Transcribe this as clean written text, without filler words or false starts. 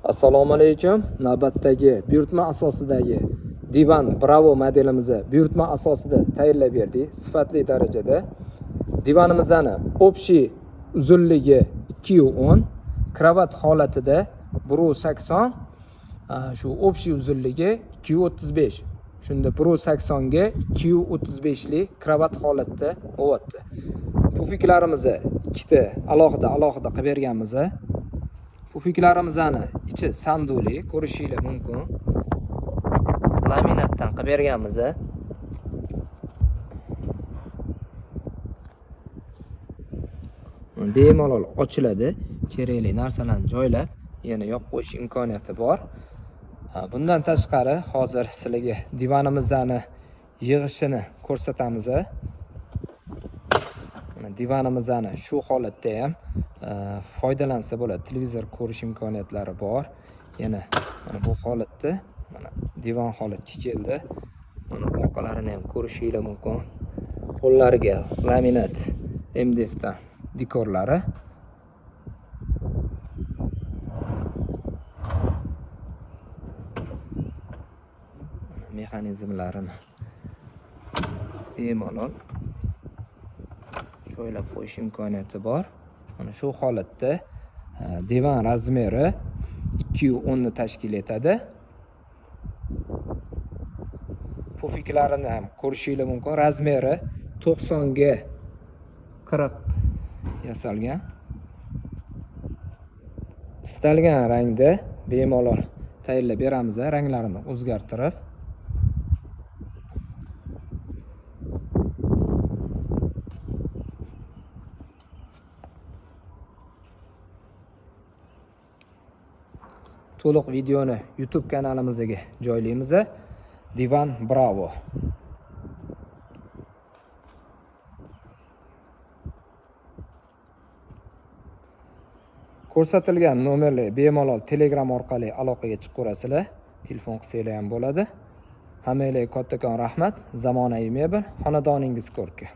Assalomu alaykum. Navbatdagi buyurtma asosidagi divan Bravo modelimizni buyurtma asosida tayyorlab berdik. Sifatli darajada. Divanimizni общий uzunligi 210, kravat holatida 180, shu общий uzunligi 235. Shunda 180 ga 235 lik kravat holatda bo'lyapti. Pufiklarimizni ikkita alohida qilib berganmiz. Pufiklarimizni ichi sanduli, ko'rishingiz mumkin. Laminatdan qilib berganmiz. Bemalol ochiladi. Kerakli narsalarni joylab, yana yopib qo'yish imkoniyati bor. Bundan tashqari hozir sizlarga divanimizni yig'ishini ko'rsatamiz. Divanimizni shu holatda ham foydalansa bo'ladi. Televizor ko'rish imkoniyatlari bor. Yana mana bu holatda mana divan holatga keldi. Mana orqalarini ham ko'rishingiz mumkin. Qo'llariga laminat MDF dan dekorlari. Mexanizmlarini bemalol joylab qo'yish imkoniyati bor. Mana shu holatda divan razmeri 210 ni tashkil etadi. Pufiklarini ham ko'rishingiz mumkin. Razmeri 90 ga 40 yasalgan. Istalgan rangda bemalol tayyorlab beramiz, ranglarini o'zgartirib. To'liq videoni YouTube kanalimizga joylaymiz. Divan Bravo. Ko'rsatilgan nomerli bemalol Telegram orqali aloqaga chiqaverasizlar. Telefon qilsanglar ham bo'ladi. Hammanglarga kattakon rahmat. Zamonaviy mebel, xonadoningiz ko'rki.